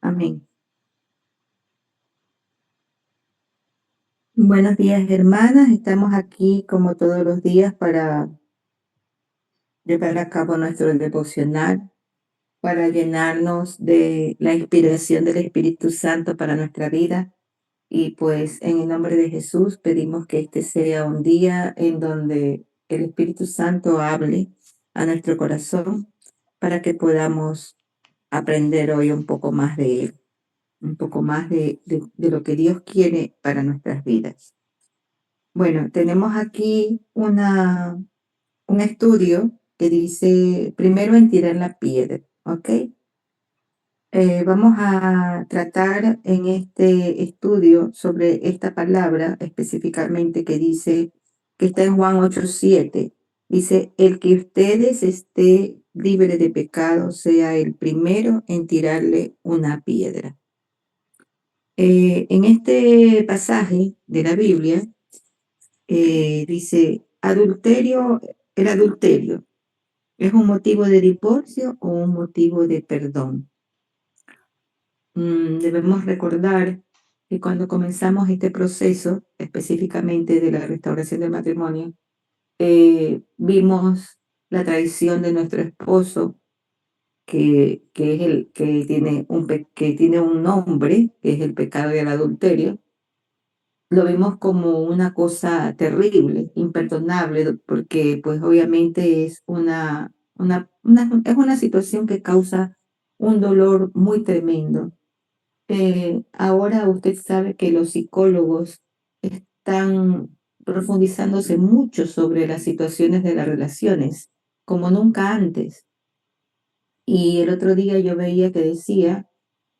Amén. Buenos días, hermanas. Estamos aquí como todos los días para llevar a cabo nuestro devocional, para llenarnos de la inspiración del Espíritu Santo para nuestra vida. Y pues en el nombre de Jesús pedimos que este sea un día en donde el Espíritu Santo hable a nuestro corazón para que podamos aprender hoy un poco más de Él, un poco más de lo que Dios quiere para nuestras vidas. Bueno, tenemos aquí un estudio que dice primero en tirar la piedra, ¿ok? Vamos a tratar en este estudio sobre esta palabra específicamente que dice, que está en Juan 8:7. Dice, el que ustedes esté libre de pecado sea el primero en tirarle una piedra. En este pasaje de la Biblia, dice, el adulterio, ¿es un motivo de divorcio o un motivo de perdón? Debemos recordar que cuando comenzamos este proceso, específicamente de la restauración del matrimonio, vimos la traición de nuestro esposo, que es el que que tiene un nombre, que es el pecado del adulterio. Lo vimos como una cosa terrible, imperdonable, porque pues obviamente es es una situación que causa un dolor muy tremendo. Ahora usted sabe que los psicólogos están profundizándose mucho sobre las situaciones de las relaciones, como nunca antes. Y el otro día yo veía que decía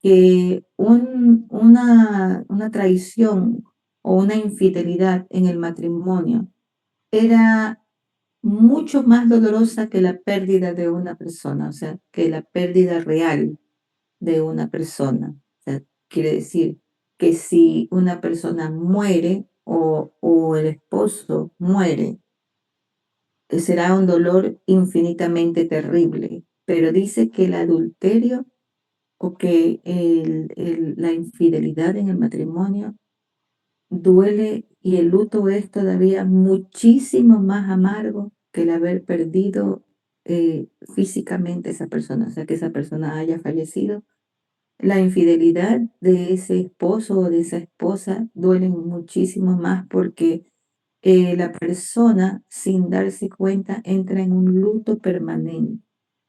que una traición o una infidelidad en el matrimonio era mucho más dolorosa que la pérdida de una persona, o sea, que la pérdida real de una persona. O sea, quiere decir que si una persona muere o el esposo muere, será un dolor infinitamente terrible. Pero dice que el adulterio o que la infidelidad en el matrimonio duele y el luto es todavía muchísimo más amargo que el haber perdido físicamente esa persona, o sea, que esa persona haya fallecido. La infidelidad de ese esposo o de esa esposa duele muchísimo más porque la persona, sin darse cuenta, entra en un luto permanente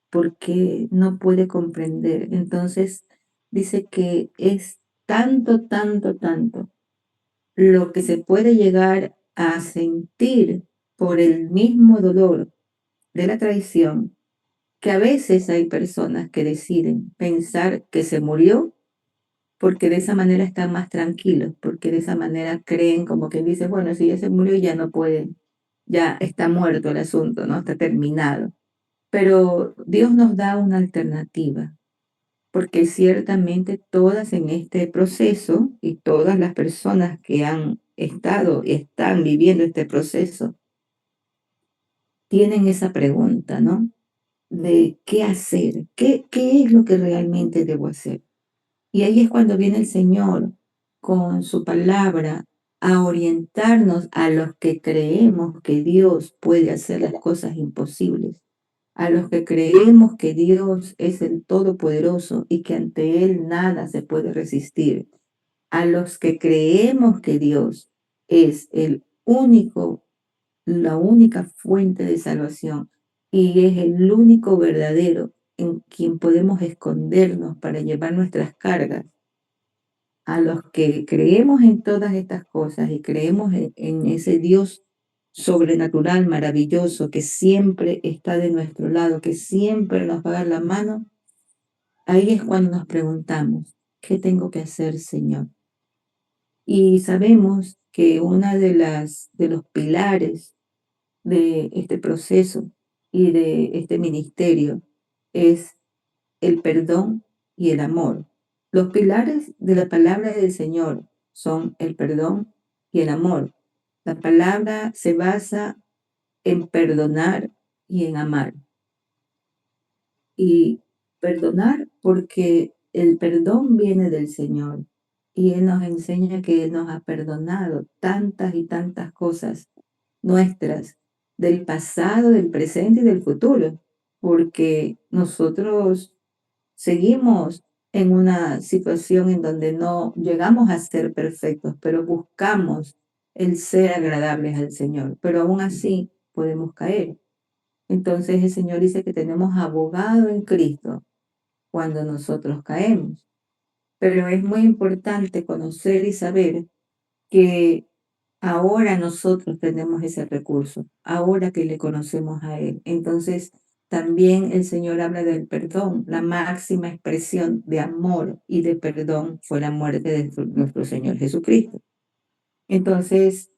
porque no puede comprender. Entonces, dice que es tanto, tanto, tanto lo que se puede llegar a sentir por el mismo dolor de la traición, que a veces hay personas que deciden pensar que se murió porque de esa manera están más tranquilos, porque de esa manera creen como quien dice, bueno, si ya se murió ya no puede, ya está muerto el asunto, ¿no? Está terminado. Pero Dios nos da una alternativa, porque ciertamente todas en este proceso y todas las personas que han estado y están viviendo este proceso tienen esa pregunta, ¿no? De qué hacer, qué es lo que realmente debo hacer. Y ahí es cuando viene el Señor con su palabra a orientarnos a los que creemos que Dios puede hacer las cosas imposibles, a los que creemos que Dios es el Todopoderoso y que ante Él nada se puede resistir, a los que creemos que Dios es la única fuente de salvación y es el único verdadero en quien podemos escondernos para llevar nuestras cargas. A los que creemos en todas estas cosas y creemos en ese Dios sobrenatural, maravilloso, que siempre está de nuestro lado, que siempre nos va a dar la mano, ahí es cuando nos preguntamos, ¿qué tengo que hacer, Señor? Y sabemos que una de los pilares de este proceso y de este ministerio es el perdón y el amor. Los pilares de la palabra del Señor son el perdón y el amor. La palabra se basa en perdonar y en amar. Y perdonar porque el perdón viene del Señor y Él nos enseña que Él nos ha perdonado tantas y tantas cosas nuestras del pasado, del presente y del futuro, porque nosotros seguimos en una situación en donde no llegamos a ser perfectos, pero buscamos el ser agradables al Señor, pero aún así podemos caer. Entonces el Señor dice que tenemos abogado en Cristo cuando nosotros caemos. Pero es muy importante conocer y saber que ahora nosotros tenemos ese recurso, ahora que le conocemos a Él. Entonces, también el Señor habla del perdón. La máxima expresión de amor y de perdón fue la muerte de nuestro Señor Jesucristo. Entonces,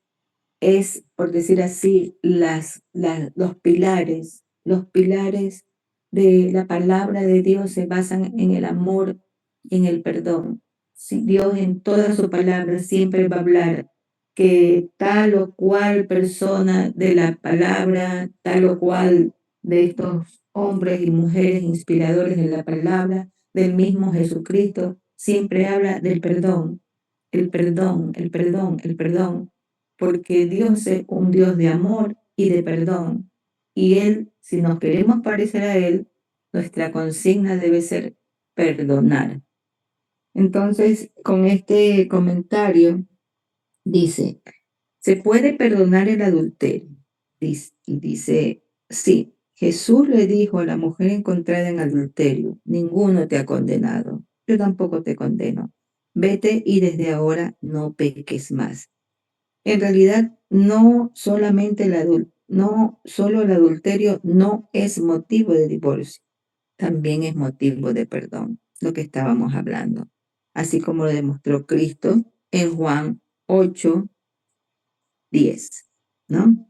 es, por decir así, los pilares de la palabra de Dios se basan en el amor y en el perdón. Si Dios en toda su palabra siempre va a hablar que tal o cual persona de la palabra, tal o cual de estos hombres y mujeres inspiradores de la palabra, del mismo Jesucristo, siempre habla del perdón, el perdón, el perdón, el perdón, porque Dios es un Dios de amor y de perdón. Y Él, si nos queremos parecer a Él, nuestra consigna debe ser perdonar. Entonces, con este comentario, dice, ¿se puede perdonar el adulterio? Y dice, sí, Jesús le dijo a la mujer encontrada en adulterio, ninguno te ha condenado, yo tampoco te condeno. Vete y desde ahora no peques más. En realidad, no solo el adulterio no es motivo de divorcio, también es motivo de perdón, lo que estábamos hablando, así como lo demostró Cristo en Juan 8:10, ¿no?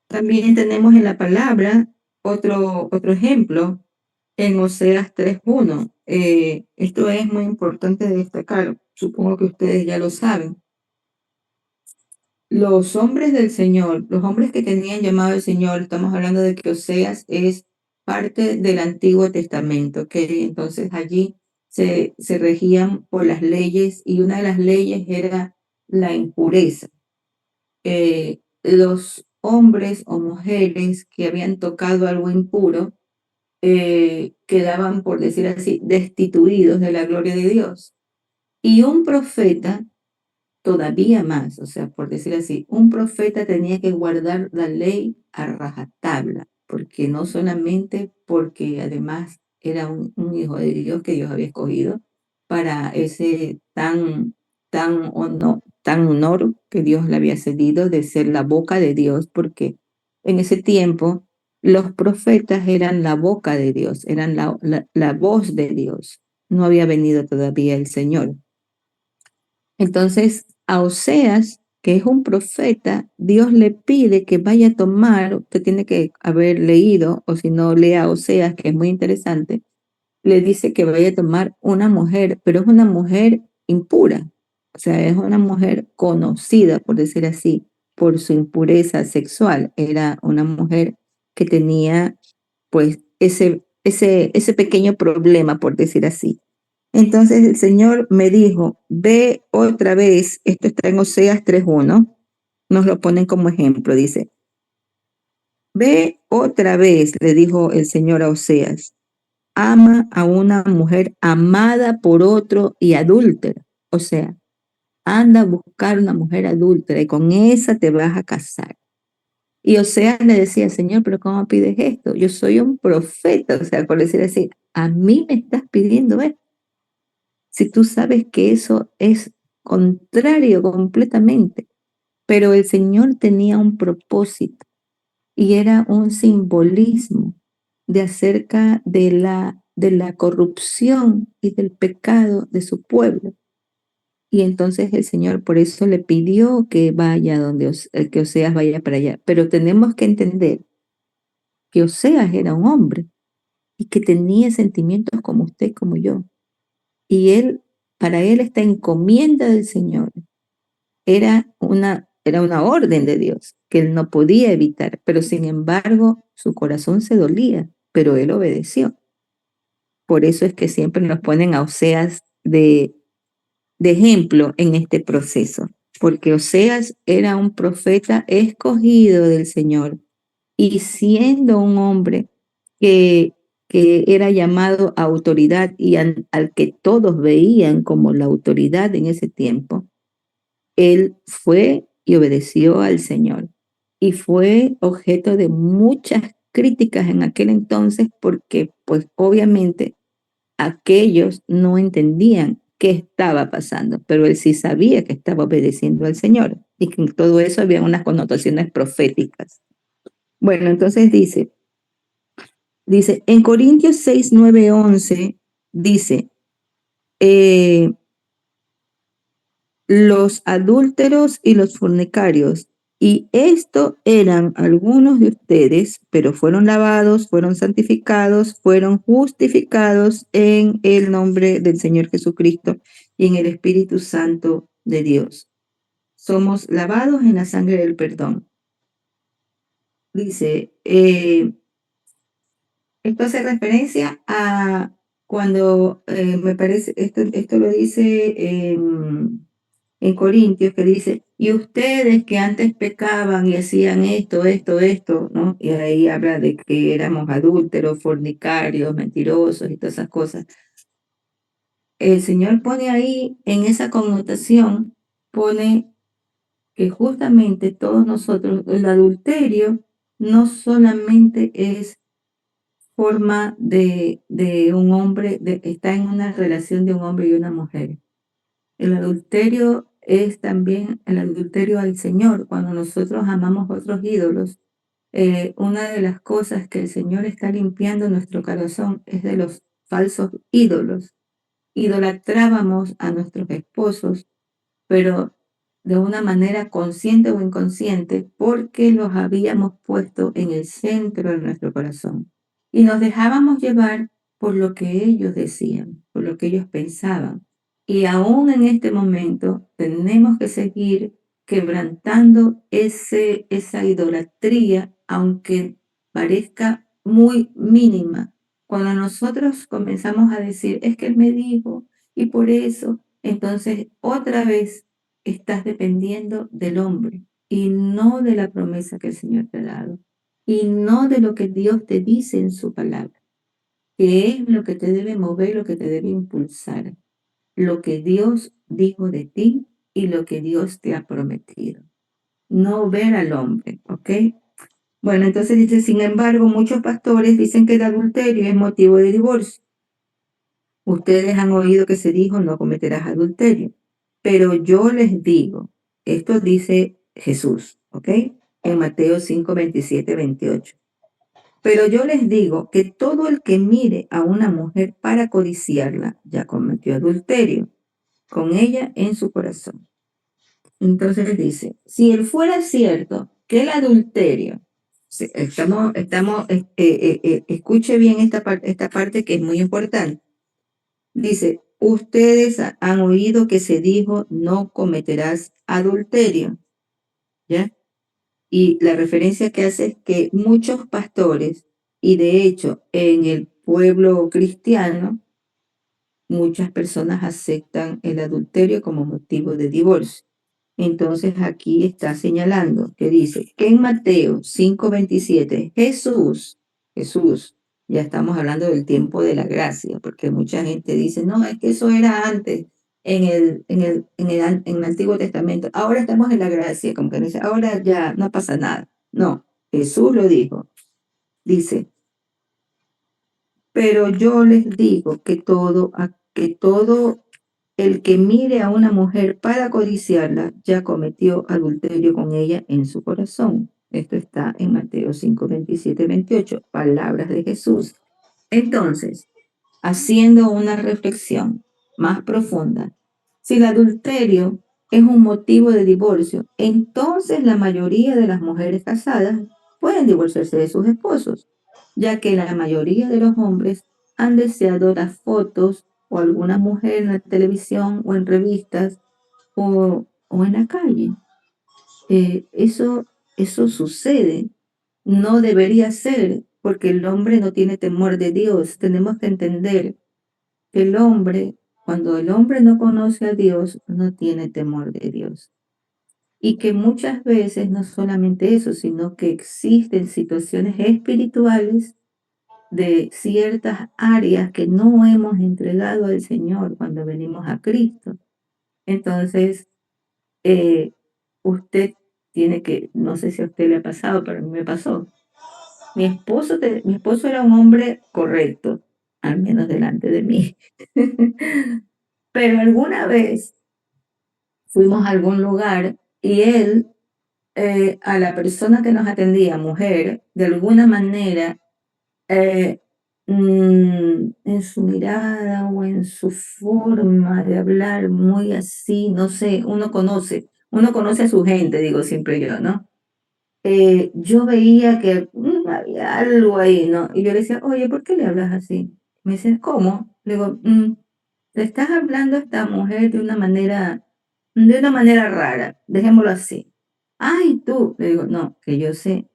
También tenemos en la palabra otro ejemplo en Oseas 3:1. Esto es muy importante de destacar, supongo que ustedes ya lo saben. Los hombres del Señor, los hombres que tenían llamado al Señor, estamos hablando de que Oseas es parte del Antiguo Testamento, que entonces allí se regían por las leyes y una de las leyes era la impureza. Los hombres o mujeres que habían tocado algo impuro quedaban, por decir así, destituidos de la gloria de Dios. Y un profeta todavía más, o sea, por decir así, un profeta tenía que guardar la ley a rajatabla, porque no solamente porque además era un hijo de Dios que Dios había escogido para ese tan honor que Dios le había cedido de ser la boca de Dios, porque en ese tiempo los profetas eran la boca de Dios, eran la voz de Dios. No había venido todavía el Señor. Entonces, a Oseas, que es un profeta, Dios le pide que vaya a tomar, usted tiene que haber leído, o si no, lea Oseas, que es muy interesante, le dice que vaya a tomar una mujer, pero es una mujer impura, o sea, es una mujer conocida, por decir así, por su impureza sexual. Era una mujer que tenía, pues, ese pequeño problema, por decir así. Entonces el Señor me dijo, ve otra vez, esto está en Oseas 3:1, nos lo ponen como ejemplo, dice, ve otra vez, le dijo el Señor a Oseas, ama a una mujer amada por otro y adúltera. O sea, anda a buscar una mujer adúltera y con esa te vas a casar. Y Oseas le decía, Señor, pero ¿cómo pides esto? Yo soy un profeta, o sea, por decir así, a mí me estás pidiendo esto. Si tú sabes que eso es contrario completamente, pero el Señor tenía un propósito y era un simbolismo de acerca de la corrupción y del pecado de su pueblo. Y entonces el Señor por eso le pidió que vaya que Oseas vaya para allá. Pero tenemos que entender que Oseas era un hombre y que tenía sentimientos como usted, como yo. Y para él esta encomienda del Señor era una orden de Dios que él no podía evitar, pero sin embargo su corazón se dolía, pero él obedeció. por eso es que siempre nos ponen a Oseas de ejemplo en este proceso, porque Oseas era un profeta escogido del Señor y siendo un hombre que, que era llamado a autoridad y al que todos veían como la autoridad en ese tiempo, él fue y obedeció al Señor y fue objeto de muchas críticas en aquel entonces porque pues obviamente aquellos no entendían qué estaba pasando, pero él sí sabía que estaba obedeciendo al Señor y que en todo eso había unas connotaciones proféticas. Bueno, entonces dice, en Corintios 6, 9, 11, dice, eh, los adúlteros y los fornicarios. Y esto eran algunos de ustedes, pero fueron lavados, fueron santificados, fueron justificados en el nombre del Señor Jesucristo y en el Espíritu Santo de Dios. Somos lavados en la sangre del perdón. Dice, esto hace referencia a cuando me parece, esto lo dice en Corintios, que dice, y ustedes que antes pecaban y hacían esto, ¿no? Y ahí habla de que éramos adúlteros, fornicarios, mentirosos y todas esas cosas. El Señor pone ahí, en esa connotación, pone que justamente todos nosotros, el adulterio no solamente es forma de un hombre, está en una relación de un hombre y una mujer. El adulterio es también el adulterio al Señor. Cuando nosotros amamos otros ídolos, una de las cosas que el Señor está limpiando en nuestro corazón es de los falsos ídolos. Idolatrábamos a nuestros esposos, pero de una manera consciente o inconsciente, porque los habíamos puesto en el centro de nuestro corazón. Y nos dejábamos llevar por lo que ellos decían, por lo que ellos pensaban. Y aún en este momento tenemos que seguir quebrantando esa idolatría, aunque parezca muy mínima. Cuando nosotros comenzamos a decir, es que él me dijo, y por eso, entonces otra vez estás dependiendo del hombre y no de la promesa que el Señor te ha dado y no de lo que Dios te dice en su palabra, que es lo que te debe mover, lo que te debe impulsar, lo que Dios dijo de ti y lo que Dios te ha prometido. No ver al hombre, ¿ok? Bueno, entonces dice, sin embargo, muchos pastores dicen que el adulterio es motivo de divorcio. Ustedes han oído que se dijo, no cometerás adulterio. Pero yo les digo, esto dice Jesús, ¿ok? En Mateo 5, 27, 28. Pero yo les digo que todo el que mire a una mujer para codiciarla ya cometió adulterio con ella en su corazón. Entonces dice, si él fuera cierto que el adulterio, escuche bien esta parte que es muy importante. Dice, ustedes han oído que se dijo, no cometerás adulterio, ¿ya? Y la referencia que hace es que muchos pastores, y de hecho en el pueblo cristiano, muchas personas aceptan el adulterio como motivo de divorcio. Entonces aquí está señalando que dice que en Mateo 5:27, Jesús, ya estamos hablando del tiempo de la gracia, porque mucha gente dice, no, es que eso era antes, en el Antiguo Testamento, ahora estamos en la gracia, como que dice, ahora ya no pasa nada. No, Jesús lo dijo, dice, pero yo les digo que todo el que mire a una mujer para codiciarla ya cometió adulterio con ella en su corazón. Esto está en Mateo 5, 27, 28, palabras de Jesús. Entonces, haciendo una reflexión más profunda, si el adulterio es un motivo de divorcio, entonces la mayoría de las mujeres casadas pueden divorciarse de sus esposos, ya que la mayoría de los hombres han deseado las fotos o alguna mujer en la televisión o en revistas o en la calle. Eso sucede. No debería ser, porque el hombre no tiene temor de Dios. Tenemos que entender que el hombre, cuando el hombre no conoce a Dios, no tiene temor de Dios. Y que muchas veces no solamente eso, sino que existen situaciones espirituales de ciertas áreas que no hemos entregado al Señor cuando venimos a Cristo. Entonces, eh, usted tiene que, no sé si a usted le ha pasado, pero a mí me pasó. Mi esposo era un hombre correcto, al menos delante de mí. Pero alguna vez fuimos a algún lugar y él, a la persona que nos atendía, mujer, de alguna manera, eh, en su mirada o en su forma de hablar muy así, no sé, uno conoce a su gente, digo siempre yo, ¿no? Yo veía que había algo ahí, ¿no? Y yo le decía, oye, ¿por qué le hablas así? Me dice, ¿cómo? Le digo, le estás hablando a esta mujer de una manera rara, dejémoslo así. Ay, tú, le digo, no, que yo sé.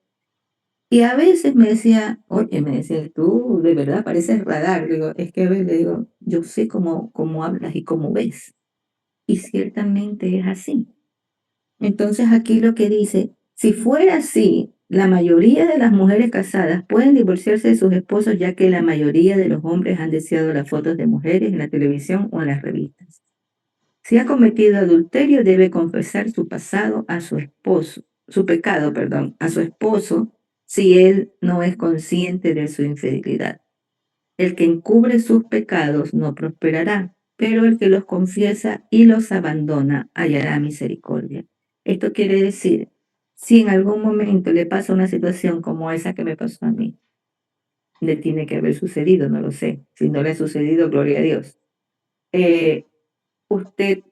Y a veces me decía, oye, me decía, tú de verdad pareces radar. Le digo, es que a veces le digo, yo sé cómo hablas y cómo ves. Y ciertamente es así. Entonces aquí lo que dice, si fuera así, la mayoría de las mujeres casadas pueden divorciarse de sus esposos ya que la mayoría de los hombres han deseado las fotos de mujeres en la televisión o en las revistas. Si ha cometido adulterio, debe confesar su pasado a su esposo, su pecado, perdón, a su esposo si él no es consciente de su infidelidad. El que encubre sus pecados no prosperará, pero el que los confiesa y los abandona hallará misericordia. Esto quiere decir, si en algún momento le pasa una situación como esa que me pasó a mí, le tiene que haber sucedido, no lo sé. Si no le ha sucedido, gloria a Dios. Eh, usted,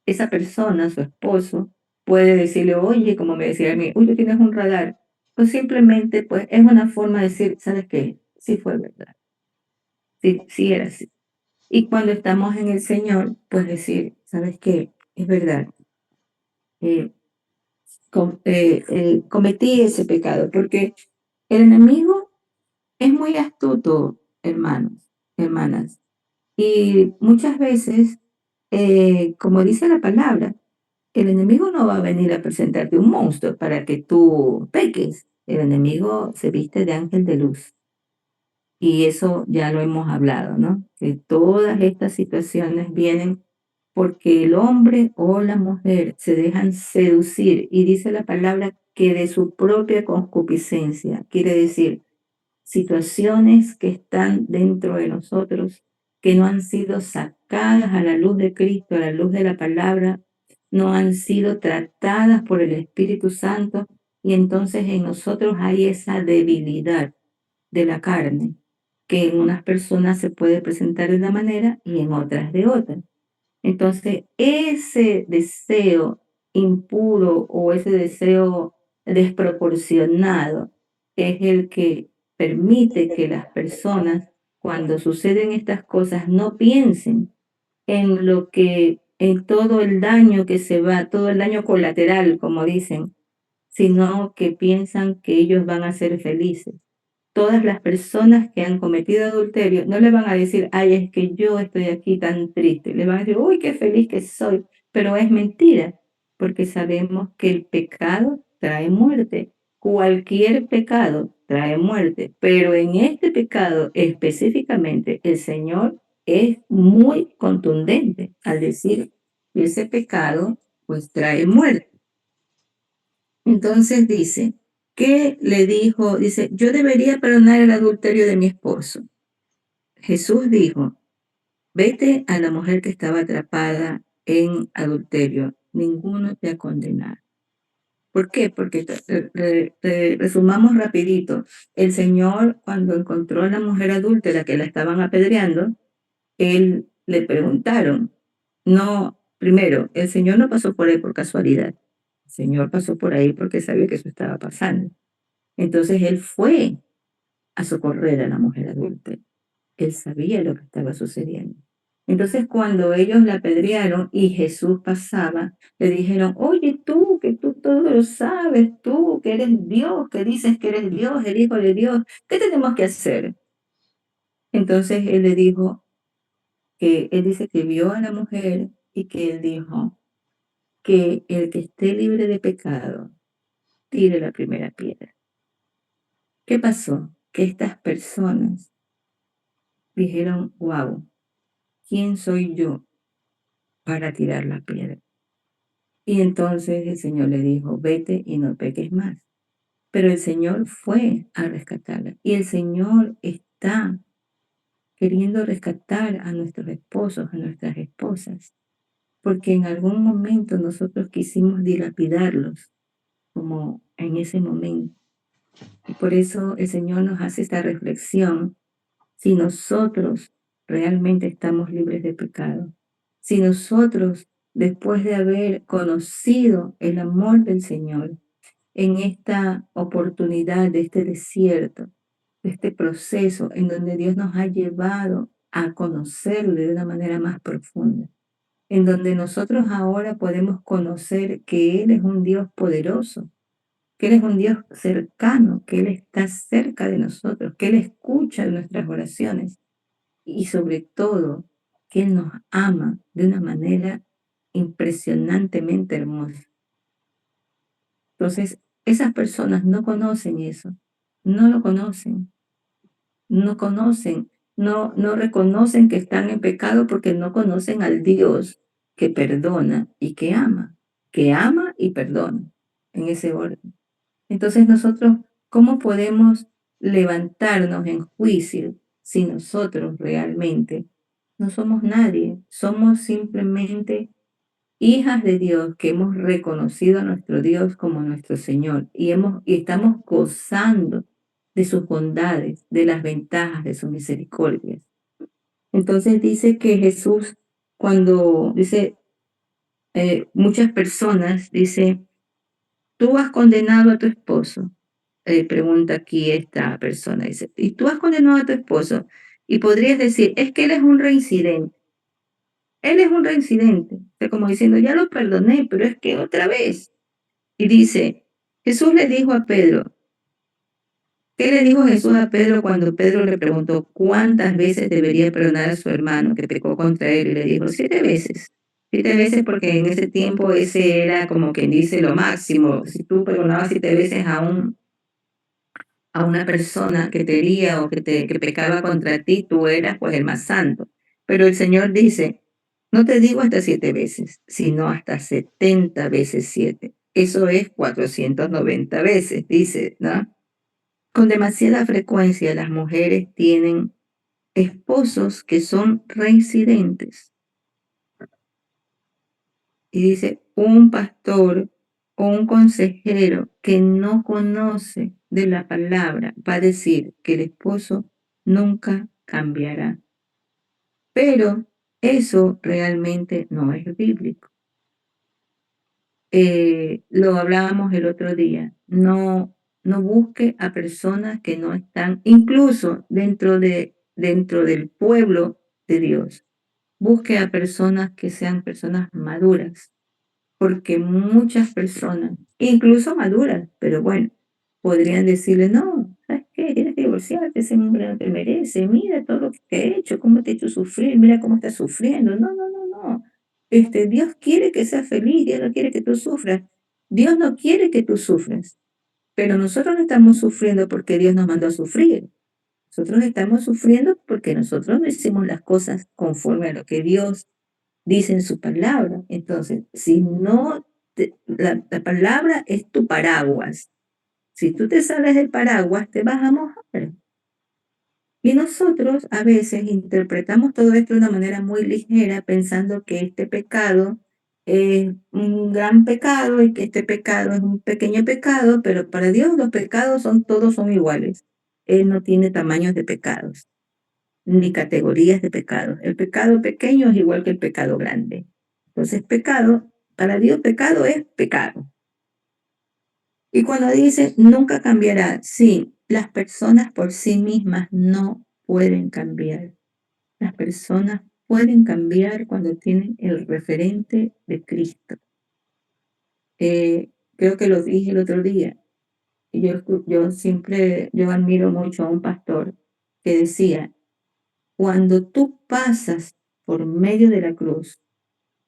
esa persona, su esposo, puede decirle, oye, como me decía a mí, uy, tú tienes un radar. O simplemente, pues, es una forma de decir, ¿sabes qué? Sí fue verdad. Sí, sí era así. Y cuando estamos en el Señor, pues decir, ¿sabes qué? Es verdad, eh, cometí ese pecado, porque el enemigo es muy astuto, hermanos, hermanas, y muchas veces, como dice la palabra, el enemigo no va a venir a presentarte un monstruo para que tú peques. El enemigo se viste de ángel de luz. Y eso ya lo hemos hablado, ¿no? Que todas estas situaciones vienen porque el hombre o la mujer se dejan seducir y dice la palabra que de su propia concupiscencia, quiere decir situaciones que están dentro de nosotros, que no han sido sacadas a la luz de Cristo, a la luz de la palabra, no han sido tratadas por el Espíritu Santo y entonces en nosotros hay esa debilidad de la carne, que en unas personas se puede presentar de una manera y en otras de otra. Entonces, ese deseo impuro o ese deseo desproporcionado es el que permite que las personas, cuando suceden estas cosas, no piensen en lo que, en todo el daño que se va, todo el daño colateral, como dicen, sino que piensan que ellos van a ser felices. Todas las personas que han cometido adulterio no le van a decir, ay, es que yo estoy aquí tan triste. Le van a decir, uy, qué feliz que soy. Pero es mentira, porque sabemos que el pecado trae muerte. Cualquier pecado trae muerte, pero en este pecado específicamente el Señor es muy contundente al decir que ese pecado pues trae muerte. Entonces dice, ¿qué le dijo? Dice, yo debería perdonar el adulterio de mi esposo. Jesús dijo, vete a la mujer que estaba atrapada en adulterio. Ninguno te ha condenado. ¿Por qué? Porque resumamos rapidito. El Señor, cuando encontró a la mujer adúltera que la estaban apedreando, él le preguntaron, no, primero, el Señor no pasó por ahí por casualidad. El Señor pasó por ahí porque sabía que eso estaba pasando. Entonces él fue a socorrer a la mujer adulta. Él sabía lo que estaba sucediendo. Entonces, cuando ellos la apedrearon y Jesús pasaba, le dijeron: oye, tú, que tú todo lo sabes, tú que eres Dios, que dices que eres Dios, el Hijo de Dios, ¿qué tenemos que hacer? Entonces él le dijo que él dice que vio a la mujer y que él dijo que el que esté libre de pecado tire la primera piedra. ¿Qué pasó? Que estas personas dijeron: wow, ¿quién soy yo para tirar la piedra? Y entonces el Señor le dijo: vete y no peques más. Pero el Señor fue a rescatarla. Y el Señor está queriendo rescatar a nuestros esposos, a nuestras esposas, porque en algún momento nosotros quisimos dilapidarlos, como en ese momento. Y por eso el Señor nos hace esta reflexión: si nosotros realmente estamos libres de pecado, si nosotros, después de haber conocido el amor del Señor, en esta oportunidad de este desierto, de este proceso en donde Dios nos ha llevado a conocerle de una manera más profunda, en donde nosotros ahora podemos conocer que Él es un Dios poderoso, que Él es un Dios cercano, que Él está cerca de nosotros, que Él escucha nuestras oraciones y sobre todo que Él nos ama de una manera impresionantemente hermosa. Entonces, esas personas no conocen eso, no lo conocen, no conocen, no reconocen que están en pecado porque no conocen al Dios que perdona y que ama y perdona, en ese orden. Entonces nosotros, ¿cómo podemos levantarnos en juicio si nosotros realmente no somos nadie? Somos simplemente hijas de Dios que hemos reconocido a nuestro Dios como nuestro Señor y estamos gozando de sus bondades, de las ventajas de sus misericordias. Entonces dice que Jesús, cuando dice, muchas personas, dice: tú has condenado a tu esposo. Pregunta aquí esta persona, dice: ¿y tú has condenado a tu esposo? Y podrías decir: es que él es un reincidente. Él es un reincidente. O sea, como diciendo: ya lo perdoné, pero es que otra vez. Y dice, Jesús le dijo a Pedro, ¿qué le dijo Jesús a Pedro cuando Pedro le preguntó cuántas veces debería perdonar a su hermano que pecó contra él? Y le dijo: 7 veces. 7 veces, porque en ese tiempo ese era como quien dice lo máximo. Si tú perdonabas 7 veces a una persona que te hería o que pecaba contra ti, tú eras pues el más santo. Pero el Señor dice: no te digo hasta 7 veces, sino hasta 70 veces 7. Eso es 490 veces, dice, ¿no? Con demasiada frecuencia las mujeres tienen esposos que son reincidentes. Y dice, un pastor o un consejero que no conoce de la palabra va a decir que el esposo nunca cambiará. Pero eso realmente no es bíblico. Lo hablábamos el otro día. No busque a personas que no están, incluso dentro del pueblo de Dios. Busque a personas que sean personas maduras, porque muchas personas, incluso maduras, pero bueno, podrían decirle: no, ¿sabes qué? Tienes que divorciarte, ese hombre no te merece, mira todo lo que te he hecho, cómo te he hecho sufrir, mira cómo estás sufriendo. No, no, no, no. Dios quiere que seas feliz, Dios no quiere que tú sufras. Dios no quiere que tú sufras, pero nosotros no estamos sufriendo porque Dios nos mandó a sufrir. Nosotros estamos sufriendo porque nosotros no hicimos las cosas conforme a lo que Dios dice en su palabra. Entonces, si no, la palabra es tu paraguas. Si tú te sales del paraguas, te vas a mojar. Y nosotros a veces interpretamos todo esto de una manera muy ligera, pensando que este pecado es un gran pecado y que este pecado es un pequeño pecado, pero para Dios los pecados todos son iguales. Él no tiene tamaños de pecados ni categorías de pecados. El pecado pequeño es igual que el pecado grande. Entonces, pecado, para Dios pecado es pecado. Y cuando dice nunca cambiará, sí, las personas por sí mismas no pueden cambiar. Las personas pueden cambiar cuando tienen el referente de Cristo. Creo que lo dije el otro día. Yo admiro mucho a un pastor que decía, cuando tú pasas por medio de la cruz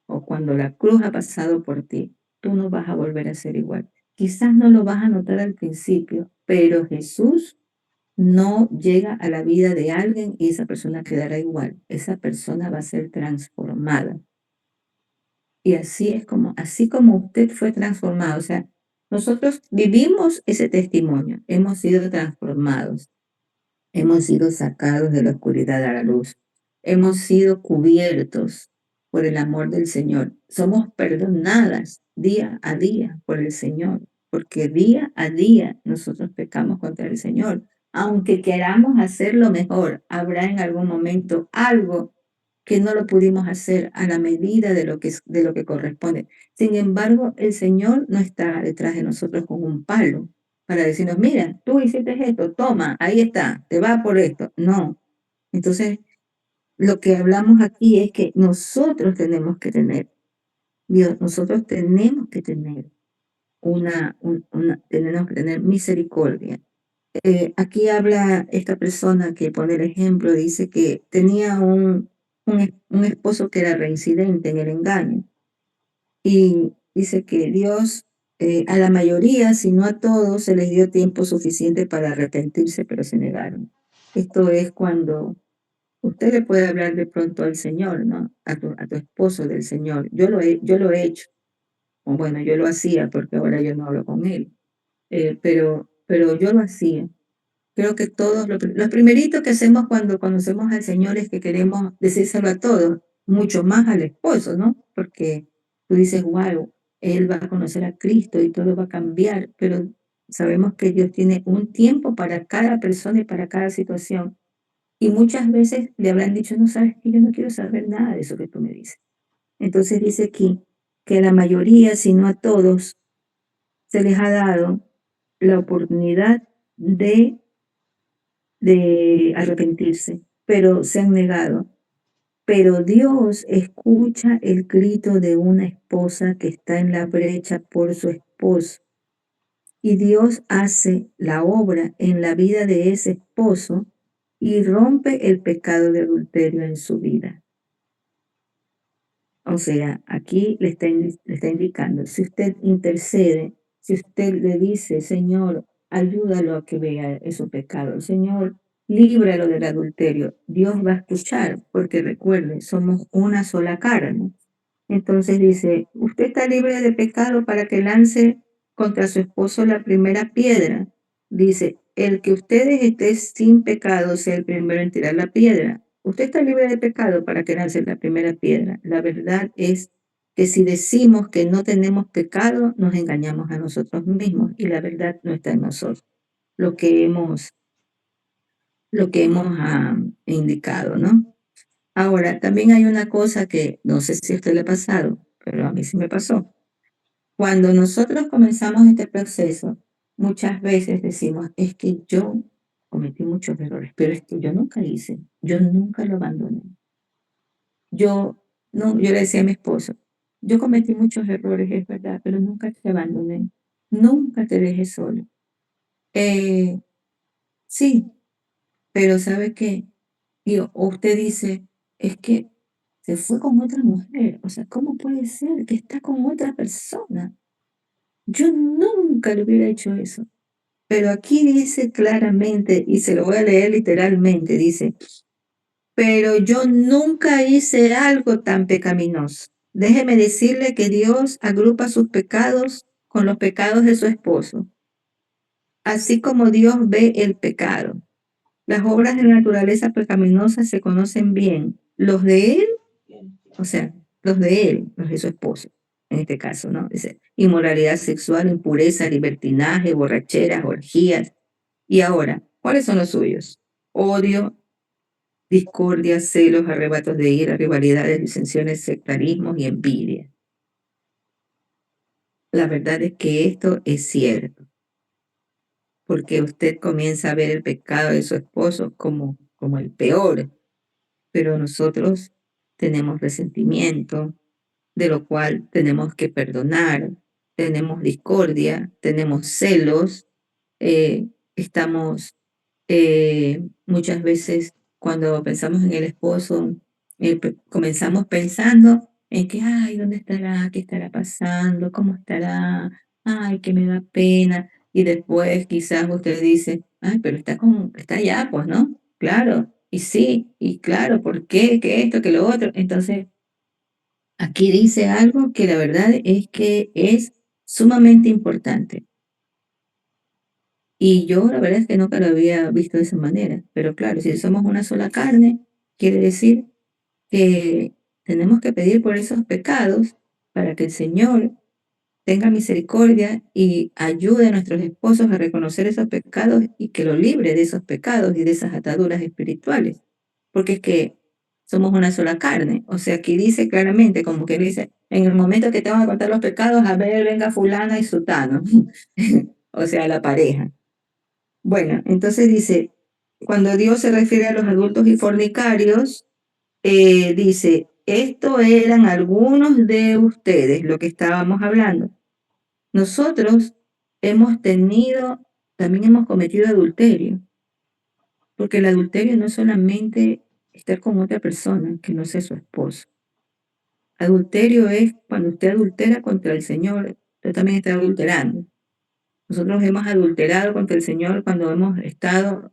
o cuando la cruz ha pasado por ti, tú no vas a volver a ser igual. Quizás no lo vas a notar al principio, pero Jesús no llega a la vida de alguien y esa persona quedará igual. Esa persona va a ser transformada. Y así como usted fue transformado, o sea, nosotros vivimos ese testimonio, hemos sido transformados. Hemos sido sacados de la oscuridad a la luz. Hemos sido cubiertos por el amor del Señor. Somos perdonadas día a día por el Señor, porque día a día nosotros pecamos contra el Señor. Aunque queramos hacerlo mejor, habrá en algún momento algo que no lo pudimos hacer a la medida de lo que corresponde. Sin embargo, el Señor no está detrás de nosotros con un palo para decirnos, mira, tú hiciste esto, toma, ahí está, te va por esto. No. Entonces, lo que hablamos aquí es que nosotros tenemos que tener, Dios, nosotros tenemos que tener tenemos que tener misericordia. Aquí habla esta persona que pone el ejemplo, dice que tenía un esposo que era reincidente en el engaño. Y dice que Dios a la mayoría, si no a todos, se les dio tiempo suficiente para arrepentirse, pero se negaron. Esto es cuando usted le puede hablar de pronto al Señor, ¿no? A tu esposo del Señor. Yo lo he hecho. O bueno, yo lo hacía porque ahora yo no hablo con él. Pero yo lo hacía. Creo que todos, lo primerito que hacemos cuando conocemos al Señor es que queremos decírselo a todos, mucho más al esposo, ¿no? Porque tú dices, wow, él va a conocer a Cristo y todo va a cambiar, pero sabemos que Dios tiene un tiempo para cada persona y para cada situación. Y muchas veces le habrán dicho, no sabes que yo no quiero saber nada de eso que tú me dices. Entonces dice aquí que a la mayoría, si no a todos, se les ha dado la oportunidad de arrepentirse, pero se han negado. Pero Dios escucha el grito de una esposa que está en la brecha por su esposo. Y Dios hace la obra en la vida de ese esposo y rompe el pecado de adulterio en su vida. O sea, aquí le está indicando, si usted intercede, si usted le dice, Señor, ayúdalo a que vea esos pecados, Señor, líbralo del adulterio, Dios va a escuchar, porque recuerde, somos una sola carne. Entonces dice, usted está libre de pecado para que lance contra su esposo la primera piedra. Dice, el que ustedes esté sin pecado sea el primero en tirar la piedra. Usted está libre de pecado para que lance la primera piedra. La verdad es que si decimos que no tenemos pecado, nos engañamos a nosotros mismos y la verdad no está en nosotros. Lo que hemos, lo que hemos indicado, ¿no? Ahora, también hay una cosa que no sé si a usted le ha pasado, pero a mí sí me pasó. Cuando nosotros comenzamos este proceso, muchas veces decimos, es que yo cometí muchos errores, pero es que yo nunca hice, yo nunca lo abandoné. Yo, no, yo le decía a mi esposo, yo cometí muchos errores, es verdad, pero nunca te abandoné, nunca te dejé solo. Eh, sí, pero ¿sabe qué? O usted dice, es que se fue con otra mujer, o sea, ¿cómo puede ser que está con otra persona? Yo nunca le hubiera hecho eso. Pero aquí dice claramente, y se lo voy a leer literalmente, dice, pero yo nunca hice algo tan pecaminoso. Déjeme decirle que Dios agrupa sus pecados con los pecados de su esposo, así como Dios ve el pecado. Las obras de la naturaleza pecaminosa se conocen bien, los de él, o sea, los de él, los de su esposo, en este caso, ¿no? Dice, inmoralidad sexual, impureza, libertinaje, borracheras, orgías. Y ahora, ¿cuáles son los suyos? Odio, discordia, celos, arrebatos de ira, rivalidades, disensiones, sectarismos y envidia. La verdad es que esto es cierto, porque usted comienza a ver el pecado de su esposo como el peor, pero nosotros tenemos resentimiento, de lo cual tenemos que perdonar, tenemos discordia, tenemos celos, estamos muchas veces cuando pensamos en el esposo, comenzamos pensando en que, ay, ¿dónde estará? ¿Qué estará pasando? ¿Cómo estará? Ay, que me da pena. Y después quizás usted dice, ay, pero está allá, pues, ¿no? Claro, y sí, y claro, ¿por qué? Que esto, que lo otro. Entonces, aquí dice algo que la verdad es que es sumamente importante. Y yo la verdad es que nunca lo había visto de esa manera. Pero claro, si somos una sola carne, quiere decir que tenemos que pedir por esos pecados para que el Señor tenga misericordia y ayude a nuestros esposos a reconocer esos pecados y que lo libre de esos pecados y de esas ataduras espirituales. Porque es que somos una sola carne. O sea, aquí dice claramente, como que dice, en el momento que te van a contar los pecados, a ver, venga fulana y sutano. O sea, la pareja. Bueno, entonces dice, cuando Dios se refiere a los adultos y fornicarios, dice, esto eran algunos de ustedes, lo que estábamos hablando. Nosotros también hemos cometido adulterio, porque el adulterio no es solamente estar con otra persona que no sea su esposo. Adulterio es cuando usted adultera contra el Señor, usted también está adulterando. Nosotros hemos adulterado contra el Señor cuando hemos estado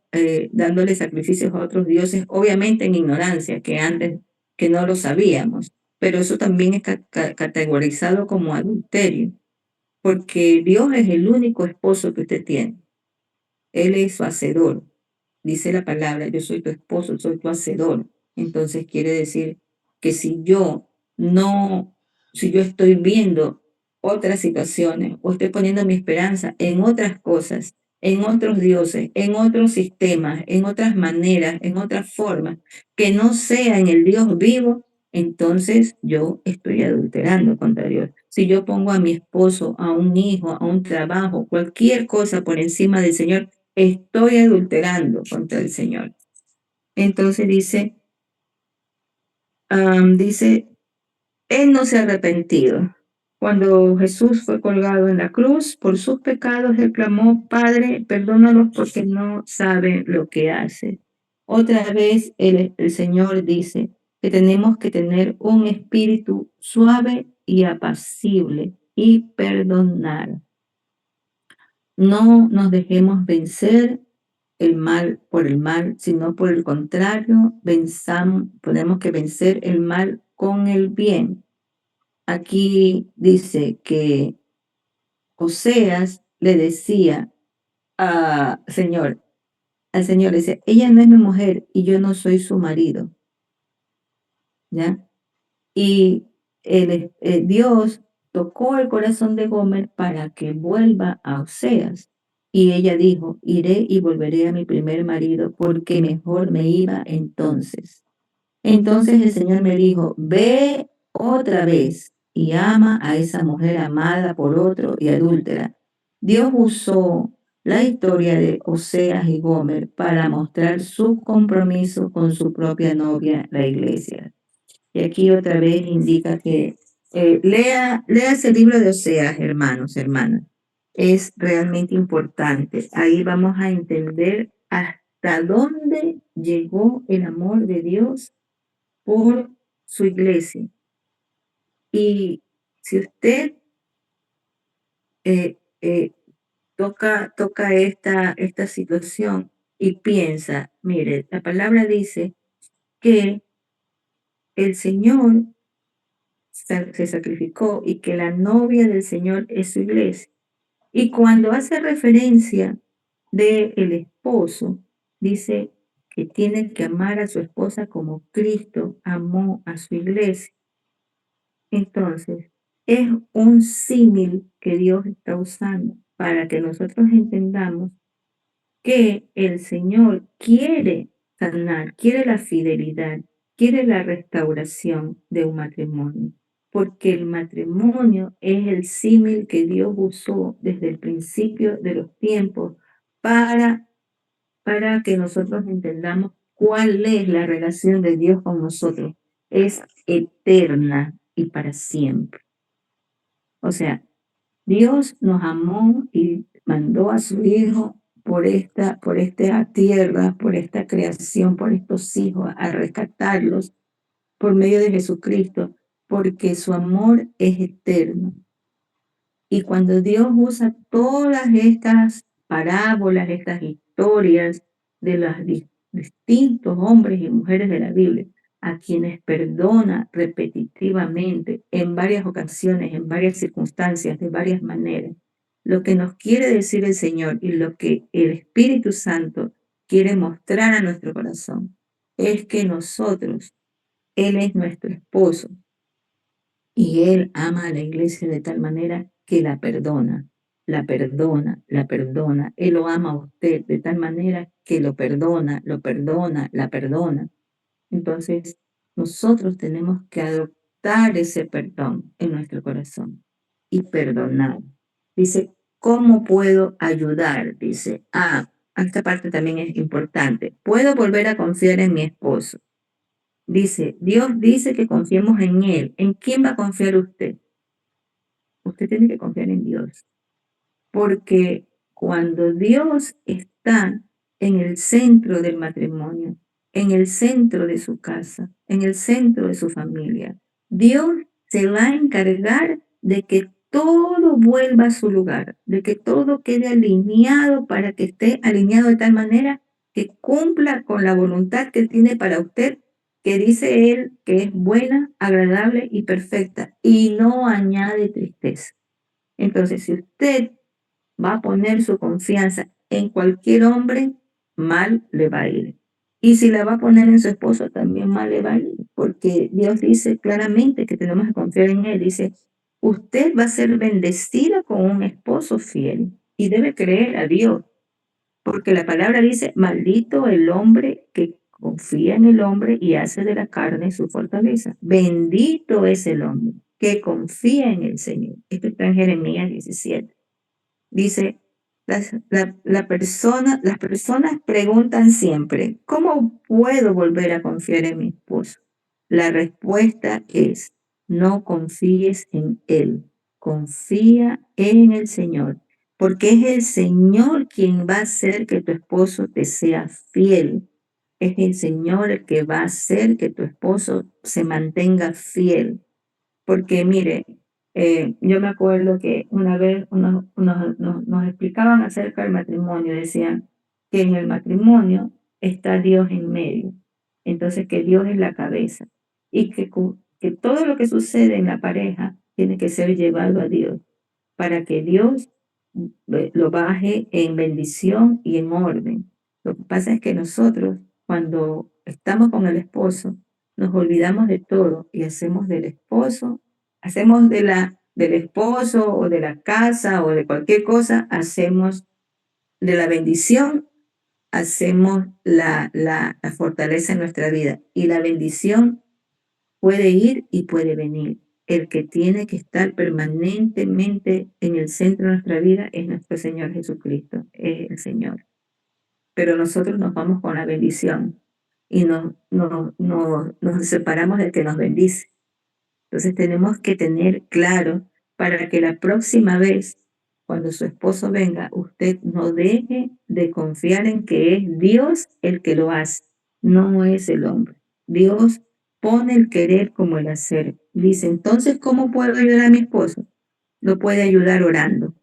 dándole sacrificios a otros dioses, obviamente en ignorancia, que antes que no lo sabíamos, pero eso también es categorizado como adulterio, porque Dios es el único esposo que usted tiene. Él es su hacedor. Dice la palabra, yo soy tu esposo, soy tu hacedor. Entonces quiere decir que no, si yo estoy viendo otras situaciones o estoy poniendo mi esperanza en otras cosas, en otros dioses, en otros sistemas, en otras maneras, en otras formas, que no sea en el Dios vivo, entonces yo estoy adulterando contra Dios. Si yo pongo a mi esposo, a un hijo, a un trabajo, cualquier cosa por encima del Señor, estoy adulterando contra el Señor. Entonces dice, Él no se ha arrepentido. Cuando Jesús fue colgado en la cruz, por sus pecados, Él clamó, Padre, perdónalos porque no saben lo que hacen. Otra vez el Señor dice que tenemos que tener un espíritu suave y apacible y perdonar. No nos dejemos vencer el mal por el mal, sino por el contrario, tenemos que vencer el mal con el bien. Aquí dice que Oseas le decía Señor, al Señor, dice, ella no es mi mujer y yo no soy su marido, ¿ya? Y Dios tocó el corazón de Gomer para que vuelva a Oseas. Y ella dijo, iré y volveré a mi primer marido porque mejor me iba entonces. Entonces el Señor me dijo, ve otra vez y ama a esa mujer amada por otro y adúltera. Dios usó la historia de Oseas y Gomer para mostrar su compromiso con su propia novia, la iglesia. Y aquí otra vez indica que lea ese libro de Oseas, hermanos, hermanas. Es realmente importante. Ahí vamos a entender hasta dónde llegó el amor de Dios por su iglesia. Y si usted eh, eh, toca esta situación y piensa, mire, la palabra dice que el Señor se sacrificó y que la novia del Señor es su iglesia. Y cuando hace referencia del esposo, dice que tiene que amar a su esposa como Cristo amó a su iglesia. Entonces, es un símil que Dios está usando para que nosotros entendamos que el Señor quiere sanar, quiere la fidelidad, quiere la restauración de un matrimonio, porque el matrimonio es el símil que Dios usó desde el principio de los tiempos para, para que nosotros entendamos cuál es la relación de Dios con nosotros. es eterna y para siempre. O sea, Dios nos amó y mandó a su Hijo por esta tierra, por esta creación, por estos hijos, a rescatarlos por medio de Jesucristo, porque su amor es eterno. Y cuando Dios usa todas estas parábolas, estas historias de los distintos hombres y mujeres de la Biblia, a quienes perdona repetitivamente, en varias ocasiones, en varias circunstancias, de varias maneras, lo que nos quiere decir el Señor y lo que el Espíritu Santo quiere mostrar a nuestro corazón es que nosotros, Él es nuestro esposo, y Él ama a la iglesia de tal manera que la perdona, la perdona, la perdona. Él lo ama a usted de tal manera que lo perdona, lo perdona, la perdona. Entonces, nosotros tenemos que adoptar ese perdón en nuestro corazón y perdonar. Dice, ¿cómo puedo ayudar? Dice, esta parte también es importante. Puedo volver a confiar en mi esposo. Dice, Dios dice que confiemos en Él. ¿En quién va a confiar usted? Usted tiene que confiar en Dios. Porque cuando Dios está en el centro del matrimonio, en el centro de su casa, en el centro de su familia, Dios se va a encargar de que todo vuelva a su lugar, de que todo quede alineado para que esté alineado de tal manera que cumpla con la voluntad que tiene para usted, que dice Él que es buena, agradable y perfecta, y no añade tristeza. Entonces, si usted va a poner su confianza en cualquier hombre, mal le va a ir. Y si la va a poner en su esposo, también mal le va a ir, porque Dios dice claramente que tenemos que confiar en Él. Dice, usted va a ser bendecida con un esposo fiel y debe creer a Dios, porque la palabra dice, maldito el hombre que confía en el hombre y hace de la carne su fortaleza. Bendito es el hombre que confía en el Señor. Esto está en Jeremías 17. Dice, las personas preguntan siempre, ¿cómo puedo volver a confiar en mi esposo? La respuesta es, no confíes en él, confía en el Señor, porque es el Señor quien va a hacer que tu esposo te sea fiel. Es el Señor el que va a hacer que tu esposo se mantenga fiel. Porque mire, yo me acuerdo que una vez nos explicaban acerca del matrimonio, decían que en el matrimonio está Dios en medio, entonces que Dios es la cabeza y que todo lo que sucede en la pareja tiene que ser llevado a Dios para que Dios lo baje en bendición y en orden. Lo que pasa es que nosotros, cuando estamos con el esposo, nos olvidamos de todo y hacemos del esposo, hacemos del esposo o de la casa o de cualquier cosa, hacemos de la bendición, hacemos la fortaleza en nuestra vida. Y la bendición puede ir y puede venir. El que tiene que estar permanentemente en el centro de nuestra vida es nuestro Señor Jesucristo, es el Señor. Pero nosotros nos vamos con la bendición y nos separamos del que nos bendice. Entonces tenemos que tener claro para que la próxima vez, cuando su esposo venga, usted no deje de confiar en que es Dios el que lo hace, no es el hombre. Dios pone el querer como el hacer. Dice, entonces, ¿cómo puedo ayudar a mi esposo? Lo puede ayudar orando.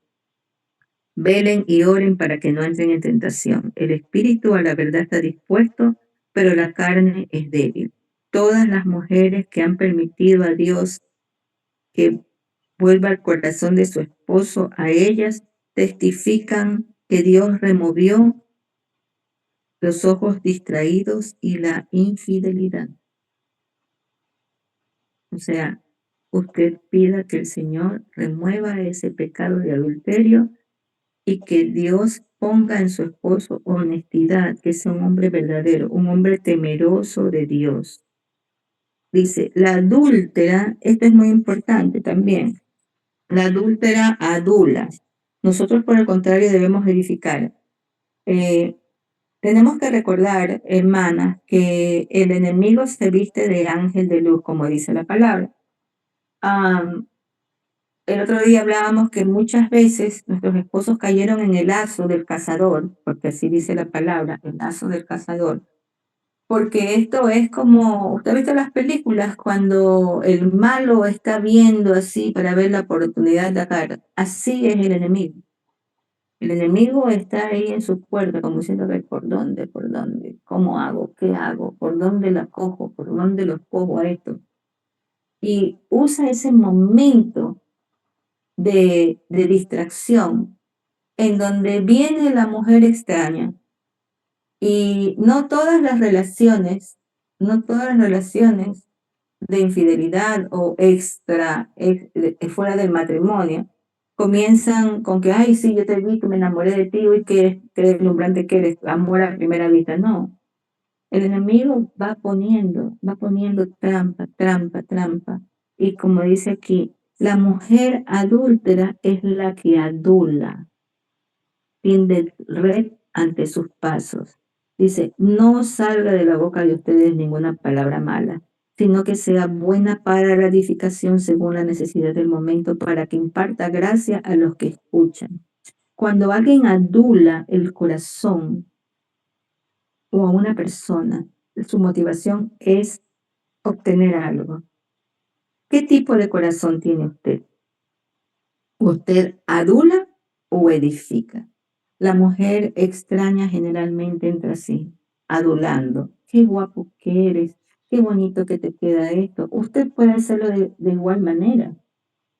Velen y oren para que no entren en tentación. El espíritu a la verdad está dispuesto, pero la carne es débil. Todas las mujeres que han permitido a Dios que vuelva al corazón de su esposo a ellas, testifican que Dios removió los ojos distraídos y la infidelidad. O sea, usted pida que el Señor remueva ese pecado de adulterio y que Dios ponga en su esposo honestidad, que sea un hombre verdadero, un hombre temeroso de Dios. Dice, la adúltera, esto es muy importante también, la adúltera adula. Nosotros, por el contrario, debemos verificar. Tenemos que recordar, hermanas, que el enemigo se viste de ángel de luz, como dice la palabra. Am, el otro día hablábamos que muchas veces nuestros esposos cayeron en el lazo del cazador, porque así dice la palabra, el lazo del cazador. Porque esto es como, ¿usted ha visto las películas cuando el malo está viendo así para ver la oportunidad de atacar? Así es el enemigo. El enemigo está ahí en su puerta, como diciendo, a ver, por dónde, cómo hago, qué hago, por dónde la cojo, por dónde los cojo a esto. Y usa ese momento de distracción en donde viene la mujer extraña. Y no todas las relaciones de infidelidad o fuera del matrimonio, comienzan con que, ay, sí, yo te vi, que me enamoré de ti, uy, qué deslumbrante que eres, amor a primera vista. No, el enemigo va poniendo trampa, trampa, trampa. Y como dice aquí, la mujer adúltera es la que adula, tiende red ante sus pasos. Dice, no salga de la boca de ustedes ninguna palabra mala, sino que sea buena para la edificación según la necesidad del momento, para que imparta gracia a los que escuchan. Cuando alguien adula el corazón o a una persona, su motivación es obtener algo. ¿Qué tipo de corazón tiene usted? ¿Usted adula o edifica? La mujer extraña generalmente entra así, adulando. Qué guapo que eres, qué bonito que te queda esto. Usted puede hacerlo de igual manera,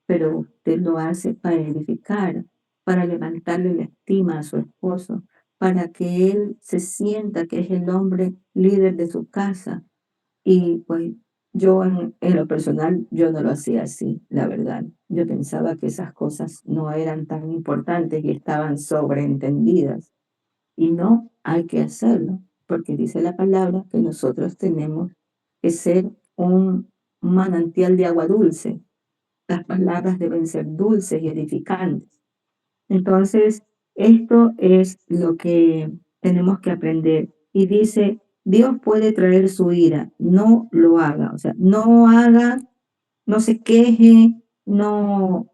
pero usted lo hace para edificar, para levantarle la estima a su esposo, para que él se sienta que es el hombre líder de su casa, y pues yo en lo personal, yo no lo hacía así, la verdad. Yo pensaba que esas cosas no eran tan importantes y estaban sobreentendidas. Y no, hay que hacerlo, porque dice la palabra que nosotros tenemos que ser un manantial de agua dulce. Las palabras deben ser dulces y edificantes. Entonces, esto es lo que tenemos que aprender. Y dice, Dios puede traer su ira, no lo haga. O sea, no haga, no se queje, no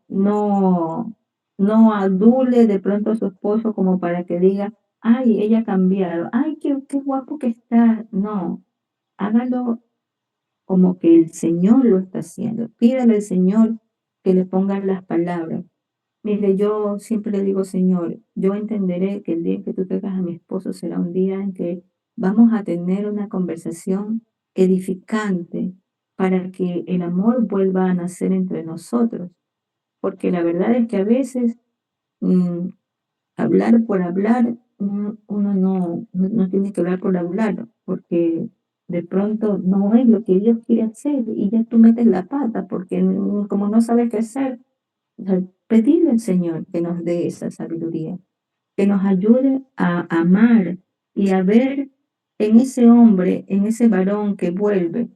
adule de pronto a su esposo como para que diga, ay, ella ha cambiado, ay, qué guapo que está. No, hágalo como que el Señor lo está haciendo. Pídale al Señor que le ponga las palabras. Mire, yo siempre le digo, Señor, yo entenderé que el día en que tú traigas a mi esposo será un día en que vamos a tener una conversación edificante para que el amor vuelva a nacer entre nosotros. Porque la verdad es que a veces mm, hablar por hablar, uno no tiene que hablar por hablar, porque de pronto no es lo que Dios quiere hacer y ya tú metes la pata, porque como no sabes qué hacer, o sea, pedirle al Señor que nos dé esa sabiduría, que nos ayude a amar y a ver en ese hombre, en ese varón que vuelve,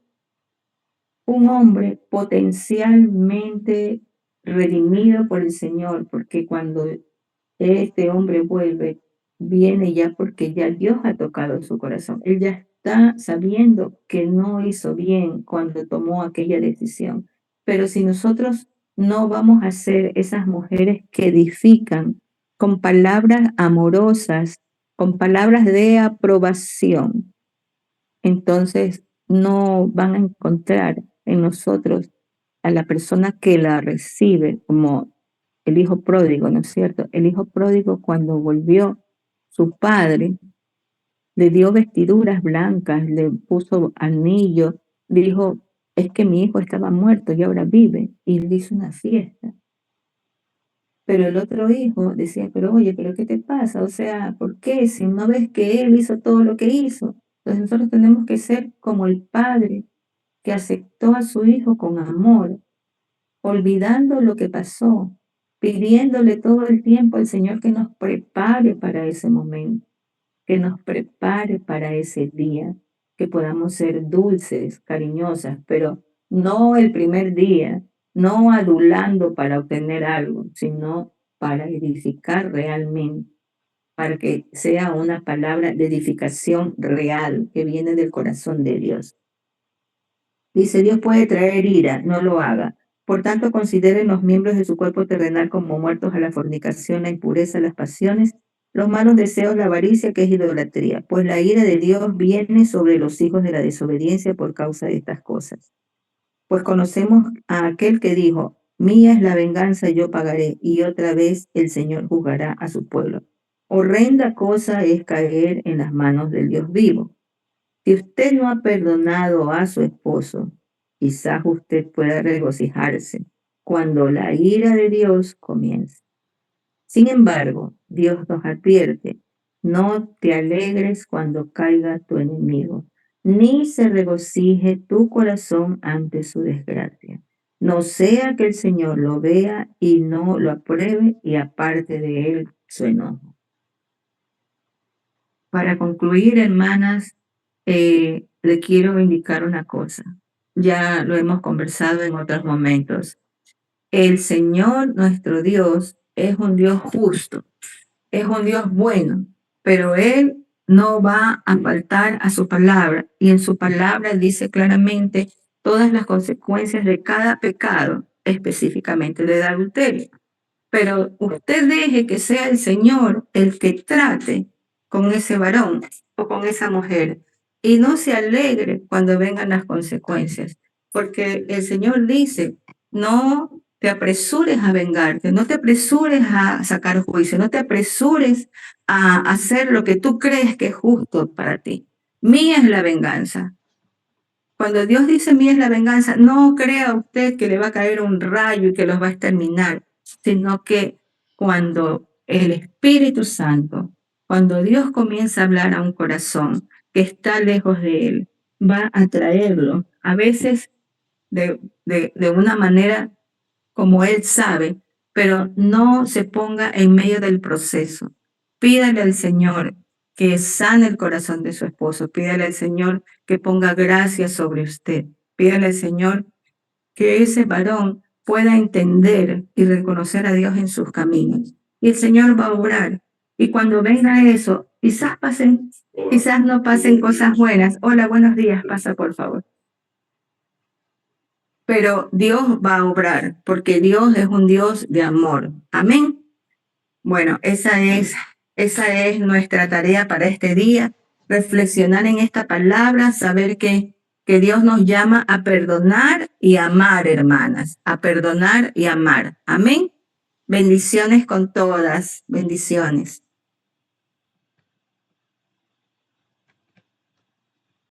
un hombre potencialmente redimido por el Señor, porque cuando este hombre vuelve, viene ya porque ya Dios ha tocado su corazón. Él ya está sabiendo que no hizo bien cuando tomó aquella decisión. Pero si nosotros no vamos a ser esas mujeres que edifican con palabras amorosas, con palabras de aprobación, entonces no van a encontrar en nosotros a la persona que la recibe, como el hijo pródigo, ¿no es cierto? El hijo pródigo cuando volvió, su padre le dio vestiduras blancas, le puso anillo, dijo, es que mi hijo estaba muerto y ahora vive, y le hizo una fiesta. Pero el otro hijo decía, pero oye, ¿pero qué te pasa? O sea, ¿por qué? Si no ves que él hizo todo lo que hizo. Entonces nosotros tenemos que ser como el padre que aceptó a su hijo con amor, olvidando lo que pasó, pidiéndole todo el tiempo al Señor que nos prepare para ese momento, que nos prepare para ese día, que podamos ser dulces, cariñosas, pero no el primer día, no adulando para obtener algo, sino para edificar realmente, para que sea una palabra de edificación real que viene del corazón de Dios. Dice, Dios puede traer ira, no lo haga. Por tanto, consideren los miembros de su cuerpo terrenal como muertos a la fornicación, la impureza, las pasiones, los malos deseos, la avaricia, que es idolatría. Pues la ira de Dios viene sobre los hijos de la desobediencia por causa de estas cosas. Pues conocemos a aquel que dijo, mía es la venganza, yo pagaré, y otra vez el Señor juzgará a su pueblo. Horrenda cosa es caer en las manos del Dios vivo. Si usted no ha perdonado a su esposo, quizás usted pueda regocijarse cuando la ira de Dios comience. Sin embargo, Dios nos advierte, no te alegres cuando caiga tu enemigo, ni se regocije tu corazón ante su desgracia. No sea que el Señor lo vea y no lo apruebe y aparte de él su enojo. Para concluir, hermanas, le quiero indicar una cosa. Ya lo hemos conversado en otros momentos. El Señor, nuestro Dios, es un Dios justo, es un Dios bueno, pero Él no va a faltar a su palabra. Y en su palabra dice claramente todas las consecuencias de cada pecado, específicamente el del adulterio. Pero usted deje que sea el Señor el que trate con ese varón o con esa mujer y no se alegre cuando vengan las consecuencias, porque el Señor dice, no te apresures a vengarte, no te apresures a sacar juicio, no te apresures a hacer lo que tú crees que es justo para ti. Mía es la venganza. Cuando Dios dice mía es la venganza, no crea usted que le va a caer un rayo y que los va a exterminar, sino que cuando el Espíritu Santo, cuando Dios comienza a hablar a un corazón que está lejos de él, va a traerlo, a veces de una manera como él sabe, pero no se ponga en medio del proceso. Pídale al Señor que sane el corazón de su esposo, pídale al Señor que ponga gracia sobre usted, pídale al Señor que ese varón pueda entender y reconocer a Dios en sus caminos. Y el Señor va a obrar. Y cuando venga eso, quizás no pasen cosas buenas. Hola, buenos días, pasa por favor. Pero Dios va a obrar, porque Dios es un Dios de amor. Amén. Bueno, esa es nuestra tarea para este día, reflexionar en esta palabra, saber que Dios nos llama a perdonar y amar, hermanas, a perdonar y amar. Amén. Bendiciones con todas, bendiciones.